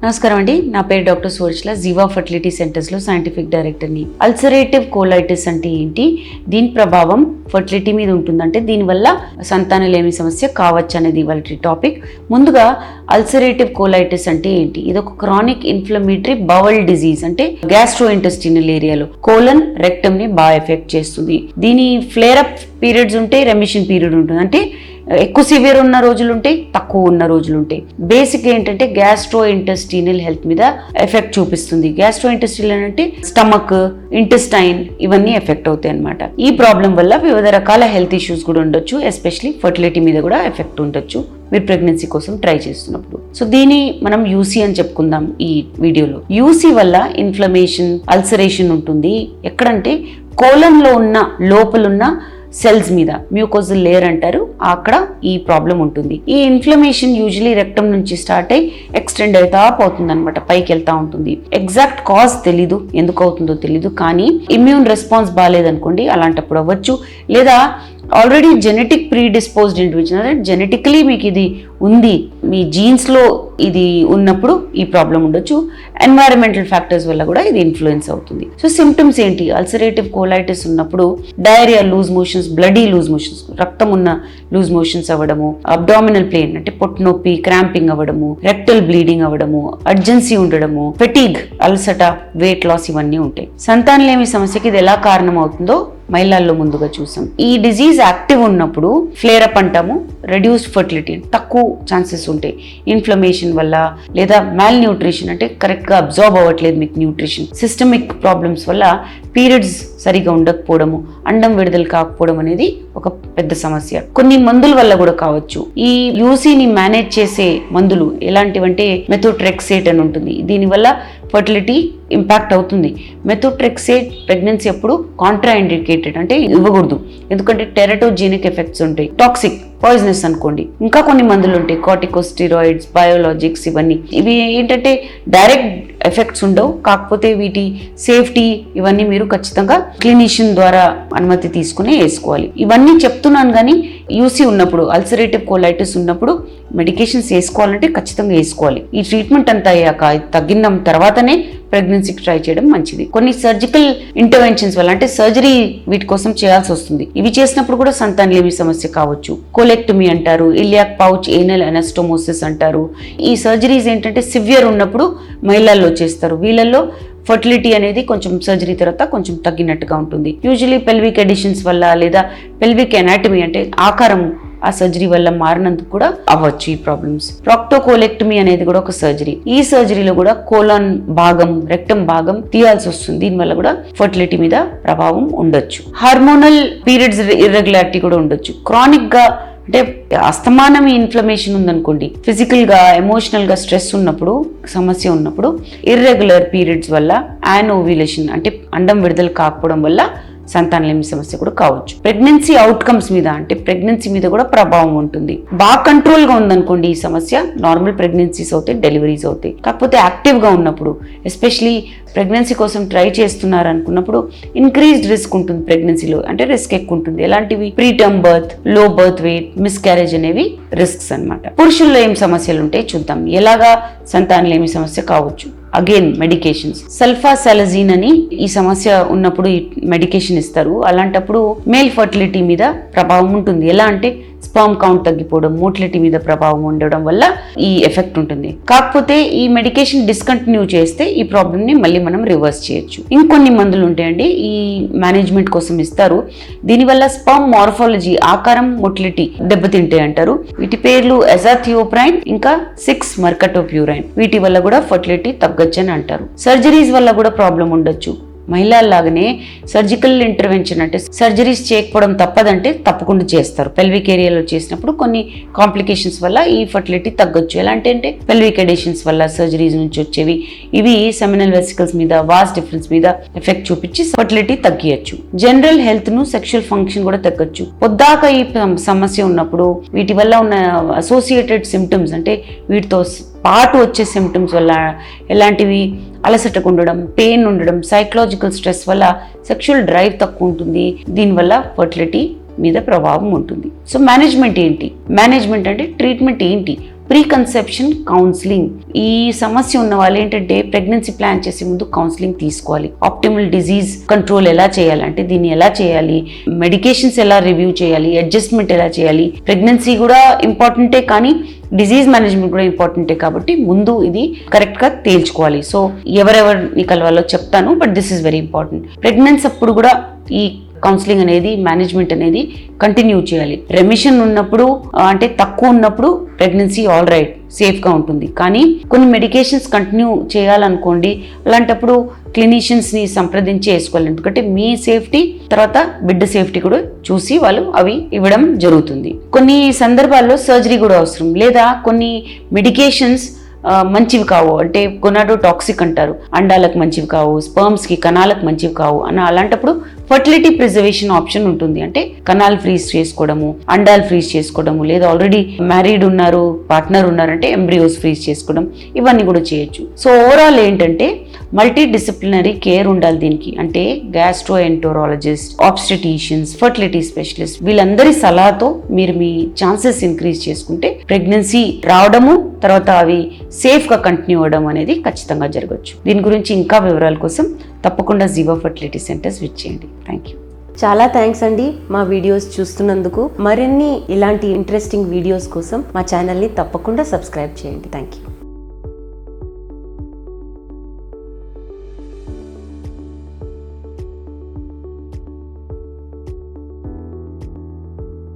నమస్కారం అండి. నా పేరు డాక్టర్ సువర్చల, జీవా ఫర్టిలిటీ సెంటర్స్లో సైంటిఫిక్ డైరెక్టర్ని. అల్సరేటివ్ కోలైటిస్ అంటే ఏంటి, దీని ప్రభావం ఫర్టిలిటీ మీద ఉంటుందంటే దీనివల్ల సంతానలేమి సమస్య కావచ్చు అనేది ఇవాళ టాపిక్. ముందుగా అల్సరేటివ్ కోలైటిస్ అంటే ఏంటి? ఇది ఒక క్రానిక్ ఇన్ఫ్లమేటరీ బవల్ డిజీజ్, అంటే గ్యాస్ట్రో ఇంటెస్టినల్ ఏరియాలో కోలన్ రెక్టమ్ ని బాగా ఎఫెక్ట్ చేస్తుంది. దీని ఫ్లేరప్ పీరియడ్స్ ఉంటాయి, రెమిషన్ పీరియడ్ ఉంటుంది. అంటే ఎక్కువ సివియర్ ఉన్న రోజులు ఉంటాయి, తక్కువ ఉన్న రోజులు ఉంటాయి. బేసిక్ ఏంటంటే గ్యాస్ట్రో ఇంటెస్టినల్ హెల్త్ మీద ఎఫెక్ట్ చూపిస్తుంది. గ్యాస్ట్రో ఇంటెస్టినల్ అంటే స్టమక్, ఇంటెస్టైన్ ఇవన్నీ ఎఫెక్ట్ అవుతాయి అనమాట. ఈ ప్రాబ్లం వల్ల వివిధ రకాల హెల్త్ ఇష్యూస్ కూడా ఉండొచ్చు, ఎస్పెషలీ ఫర్టిలిటీ మీద కూడా ఎఫెక్ట్ ఉండొచ్చు మీరు ప్రెగ్నెన్సీ కోసం ట్రై చేస్తున్నప్పుడు. సో దీన్ని మనం యూసీ అని చెప్పుకుందాం ఈ వీడియోలో. యూసీ వల్ల ఇన్ఫ్లమేషన్, అల్సరేషన్ ఉంటుంది. ఎక్కడంటే కోలంలో ఉన్న లోపలున్న సెల్స్ మీద, మ్యూకోజల్ లేయర్ అంటారు, అక్కడ ఈ ప్రాబ్లం ఉంటుంది. ఈ ఇన్ఫ్లమేషన్ యూజువలీ రెక్టమ్ నుంచి స్టార్ట్ అయ్యి ఎక్స్టెండ్ అవుతా పోతుంది అనమాట, పైకి వెళ్తా ఉంటుంది. ఎగ్జాక్ట్ కాజ్ తెలీదు, ఎందుకు అవుతుందో తెలీదు, కానీ ఇమ్యూన్ రెస్పాన్స్ బాగాలేదనుకోండి, అలాంటప్పుడు అవ్వచ్చు. లేదా ఆల్రెడీ జెనెటిక్ ప్రీడిస్పోజ్డ్ ఇండివిజువల్, అంటే జెనెటికలీ మీకు ఇది ఉంది, మీ జీన్స్లో ఇది ఉన్నప్పుడు ఈ ప్రాబ్లం ఉండొచ్చు. ఎన్వైరన్మెంటల్ ఫ్యాక్టర్స్ వల్ల కూడా ఇది ఇన్ఫ్లుయెన్స్ అవుతుంది. సో సిమ్టమ్స్ ఏంటి? అల్సరేటివ్ కోలైటిస్ ఉన్నప్పుడు diarrhoea, loose motions, bloody loose motions, రక్తం ఉన్న లూజ్ మోషన్స్ అవ్వడము, అబ్డామినల్ పెయిన్ అంటే పొట్టు నొప్పి, క్రాంపింగ్ అవ్వడము, రెక్టల్ బ్లీడింగ్ అవ్వడము, అర్జెన్సీ ఉండడము, ఫెటీగ్, అలసట, వెయిట్ లాస్ ఇవన్నీ ఉంటాయి. సంతానలేమి సమస్యకి ఇది ఎలా కారణం అవుతుందో మహిళల్లో ముందుగా చూసాం. ఈ డిజీజ్ యాక్టివ్ ఉన్నప్పుడు ఫ్లేరప్ అంటాము, రెడ్యూస్డ్ ఫర్టిలిటీ, తక్కువ ఛాన్సెస్ ఉంటాయి. ఇన్ఫ్లమేషన్ వల్ల, లేదా మాల్ న్యూట్రిషన్ అంటే కరెక్ట్గా అబ్జార్బ్ అవ్వట్లేదు మీకు న్యూట్రిషన్, సిస్టమిక్ ప్రాబ్లమ్స్ వల్ల పీరియడ్స్ సరిగా ఉండకపోవడము, అండం విడుదల కాకపోవడం అనేది ఒక పెద్ద సమస్య. కొన్ని మందుల వల్ల కూడా కావచ్చు. ఈ యూసీని మేనేజ్ చేసే మందులు ఎలాంటివంటే మెథోట్రెక్సేట్ అని ఉంటుంది. దీనివల్ల ఫర్టిలిటీ ఇంపాక్ట్ అవుతుంది. మెథోట్రెక్సేట్ ప్రెగ్నెన్సీ అప్పుడు కాంట్రా ఇండికేటెడ్, అంటే ఇవ్వకూడదు, ఎందుకంటే టెరటోజెనిక్ ఎఫెక్ట్స్ ఉంటాయి, టాక్సిక్, పాయిజనస్ అనుకోండి. ఇంకా కొన్ని మందులు ఉంటాయి, కార్టికోస్టిరాయిడ్స్, బయోలాజిక్స్, ఇవి ఏంటంటే డైరెక్ట్ ఎఫెక్ట్స్ ఉండవు, కాకపోతే వీటి సేఫ్టీ ఇవన్నీ మీరు ఖచ్చితంగా క్లినిషియన్ ద్వారా అనుమతి తీసుకుని వేసుకోవాలి. ఇవన్నీ చెప్తున్నాను, కానీ యూసీ ఉన్నప్పుడు, అల్సరేటివ్ కోలైటిస్ ఉన్నప్పుడు మెడికేషన్స్ వేసుకోవాలంటే ఖచ్చితంగా వేసుకోవాలి. ఈ ట్రీట్మెంట్ అంతా అయ్యాక తగ్గిన తర్వాతనే ప్రెగ్నెన్సీకి ట్రై చేయడం మంచిది. కొన్ని సర్జికల్ ఇంటర్వెన్షన్స్ వల్ల, అంటే సర్జరీ వీటి కోసం చేయాల్సి వస్తుంది. ఇవి చేసినప్పుడు కూడా సంతానలేమి సమస్య కావచ్చు. కోలెక్టమీ అంటారు, ఇలియాక్ పౌచ్ ఏనల్ అనస్టోమోసిస్ అంటారు. ఈ సర్జరీస్ ఏంటంటే సివియర్ ఉన్నప్పుడు మహిళల్లో చేస్తారు. వీళ్ళల్లో ఫర్టిలిటీ అనేది కొంచెం సర్జరీ తర్వాత కొంచెం తగ్గినట్టుగా ఉంటుంది. యూజువలీ పెల్విక్ ఎడిషన్స్ వల్ల, లేదా పెల్విక్ ఎనాటమీ అంటే ఆకారం ఆ సర్జరీ వల్ల మారినందుకు కూడా అవ్వచ్చు ఈ ప్రాబ్లమ్స్. ప్రాక్టోకోలెక్టమీ అనేది కూడా ఒక సర్జరీ. ఈ సర్జరీలో కూడా కోలాన్ భాగం, రెక్టమ్ భాగం తీయాల్సి వస్తుంది. దీనివల్ల కూడా ఫర్టిలిటీ మీద ప్రభావం ఉండొచ్చు. హార్మోనల్ పీరియడ్స్ ఇర్రెగ్యులారిటీ కూడా ఉండొచ్చు. క్రానిక్ గా అంటే అస్తమానం ఇన్ఫ్లమేషన్ ఉందనుకోండి, ఫిజికల్ గా, ఎమోషనల్ గా స్ట్రెస్ ఉన్నప్పుడు, సమస్య ఉన్నప్పుడు, ఇర్రెగ్యులర్ పీరియడ్స్ వల్ల, యానోవ్యులేషన్ అంటే అండం విడుదల కాకపోవడం వల్ల సంతానలేమి సమస్య కూడా కావచ్చు. ప్రెగ్నెన్సీ అవుట్కమ్స్ మీద, అంటే ప్రెగ్నెన్సీ మీద కూడా ప్రభావం ఉంటుంది. బాగా కంట్రోల్ గా ఉందనుకోండి ఈ సమస్య, నార్మల్ ప్రెగ్నెన్సీస్ అవుతాయి, డెలివరీస్ అవుతాయి. కాకపోతే యాక్టివ్ గా ఉన్నప్పుడు, ఎస్పెషలీ ప్రెగ్నెన్సీ కోసం ట్రై చేస్తున్నారు అనుకున్నప్పుడు ఇంక్రీజ్డ్ రిస్క్ ఉంటుంది ప్రెగ్నెన్సీలో, అంటే రిస్క్ ఎక్కువ ఉంటుంది. ఎలాంటివి? Preterm birth, low birth weight, miscarriage అనేవి రిస్క్స్ అన్నమాట. పురుషుల్లో ఏం సమస్యలు ఉంటాయి చూద్దాం. ఎలాగా సంతానలేమి సమస్య కావచ్చు? Again medications. సల్ఫాసాలజిన్ అని ఈ సమస్య ఉన్నప్పుడు ఈ మెడికేషన్ ఇస్తారు. అలాంటప్పుడు మేల్ ఫర్టిలిటీ మీద ప్రభావం ఉంటుంది. ఎలా అంటే స్పర్మ్ కౌంట్ తగ్గిపోవడం, మోటిలిటీ మీద ప్రభావం ఉండడం వల్ల ఈ ఎఫెక్ట్ ఉంటుంది. కాకపోతే ఈ మెడికేషన్ డిస్కంటిన్యూ చేస్తే ఈ ప్రాబ్లమ్ ని మళ్ళీ మనం రివర్స్ చేయొచ్చు. ఇంకొన్ని మందులు ఉంటాయండి, ఈ మేనేజ్మెంట్ కోసం ఇస్తారు. దీనివల్ల స్పర్మ్ మార్ఫాలజీ, ఆకారం, మోటిలిటీ దెబ్బతింటాయి అంటారు. వీటి పేర్లు ఎజాథియోప్రైన్, ఇంకా 6-మర్కటోప్యూరైన్. వీటి వల్ల కూడా ఫర్టిలిటీ తగ్గొచ్చని అంటారు. సర్జరీస్ వల్ల కూడా ప్రాబ్లం ఉండొచ్చు. మహిళల్లాగానే సర్జికల్ ఇంటర్వెన్షన్ అంటే సర్జరీస్ చేయకపోవడం తప్పదంటే తప్పకుండా చేస్తారు. పెల్విక్ ఏరియాలో చేసినప్పుడు కొన్ని కాంప్లికేషన్స్ వల్ల ఈ ఫర్టిలిటీ తగ్గొచ్చు. ఎలాంటి అంటే పెల్విక్ ఎడిషన్స్ వల్ల, సర్జరీస్ నుంచి వచ్చేవి, ఇవి సెమినల్ వెసికల్స్ మీద, వాస్ డిఫరెన్స్ మీద ఎఫెక్ట్ చూపించి ఫర్టిలిటీ తగ్గియచ్చు. జనరల్ హెల్త్ ను, సెక్షువల్ ఫంక్షన్ కూడా తగ్గొచ్చు. పొద్దాక ఈ సమస్య ఉన్నప్పుడు వీటి వల్ల ఉన్న అసోసియేటెడ్ సిమ్టమ్స్, అంటే వీటితో పాటు వచ్చే సిమ్టమ్స్ వల్ల ఎలాంటివి? అలసటగా ఉండడం, పెయిన్ ఉండడం, సైకలాజికల్ స్ట్రెస్ వల్ల సెక్షువల్ డ్రైవ్ తక్కువ ఉంటుంది. దీనివల్ల ఫర్టిలిటీ మీద ప్రభావం ఉంటుంది. సో మేనేజ్మెంట్ ఏంటి? మేనేజ్మెంట్ అంటే ట్రీట్మెంట్ ఏంటి? Pre conception counselling. ఈ సమస్య ఉన్న వాళ్ళు ఏంటంటే ప్రెగ్నెన్సీ ప్లాన్ చేసే ముందు కౌన్సిలింగ్ తీసుకోవాలి. ఆప్టిమల్ డిజీజ్ కంట్రోల్ ఎలా చేయాలి, అంటే దీన్ని ఎలా చేయాలి, మెడికేషన్స్ ఎలా రివ్యూ చేయాలి, అడ్జస్ట్మెంట్ ఎలా చేయాలి. ప్రెగ్నెన్సీ కూడా ఇంపార్టెంటే కానీ డిజీజ్ మేనేజ్మెంట్ కూడా ఇంపార్టెంటే కాబట్టి ముందు ఇది కరెక్ట్ గా తేల్చుకోవాలి. సో ఎవరెవరిని కలవాలో చెప్తాను, but this is very important. Pregnancy అప్పుడు కూడా ఈ కౌన్సిలింగ్ అనేది, మేనేజ్మెంట్ అనేది కంటిన్యూ చేయాలి. రెమిషన్ ఉన్నప్పుడు అంటే తక్కువ ఉన్నప్పుడు ప్రెగ్నెన్సీ ఆల్ రైట్, సేఫ్గా ఉంటుంది. కానీ కొన్ని మెడికేషన్స్ కంటిన్యూ చేయాలనుకోండి, అలాంటప్పుడు క్లినీషియన్స్ని సంప్రదించి వేసుకోవాలి. ఎందుకంటే మీ సేఫ్టీ తర్వాత బిడ్డ సేఫ్టీ కూడా చూసి వాళ్ళు అవి ఇవ్వడం జరుగుతుంది. కొన్ని సందర్భాల్లో సర్జరీ కూడా అవసరం, లేదా కొన్ని మెడికేషన్స్ మంచివి కావు, అంటే గొనాడోటాక్సిక్ అంటారు, అండాలకు మంచివి కావు, స్పర్మ్స్కి కణాలకు మంచివి కావు అన్న అలాంటప్పుడు ఫర్టిలిటీ ప్రిజర్వేషన్ ఆప్షన్ ఉంటుంది. అంటే కణాలు ఫ్రీజ్ చేసుకోవడము, అండాలు ఫ్రీజ్ చేసుకోవడము, లేదా ఆల్రెడీ మ్యారీడ్ ఉన్నారు, పార్ట్నర్ ఉన్నారంటే ఎంబ్రియోస్ ఫ్రీజ్ చేసుకోవడం, ఇవన్నీ కూడా చేయొచ్చు. సో ఓవరాల్ ఏంటంటే మల్టీ డిసిప్లినరీ కేర్ ఉండాలి దీనికి. అంటే గ్యాస్ట్రోఎంటరాలజిస్ట్, ఆబ్స్టెటిషియన్స్, ఫర్టిలిటీ స్పెషలిస్ట్ వీళ్ళందరి సలహాతో మీరు మీ ఛాన్సెస్ ఇంక్రీజ్ చేసుకుంటే ప్రెగ్నెన్సీ రావడము, తర్వాత అవి సేఫ్గా కంటిన్యూ అవ్వడం అనేది ఖచ్చితంగా జరగచ్చు. దీని గురించి ఇంకా వివరాల కోసం తప్పకుండా జీవా ఫర్టిలిటీ సెంటర్స్ విజిట్ చేయండి. Thank you. చాలా థ్యాంక్స్ అండి మా వీడియోస్ చూస్తున్నందుకు. మరిన్ని ఇలాంటి ఇంట్రెస్టింగ్ వీడియోస్ కోసం మా ఛానల్ని తప్పకుండా సబ్స్క్రైబ్ చేయండి. Thank you.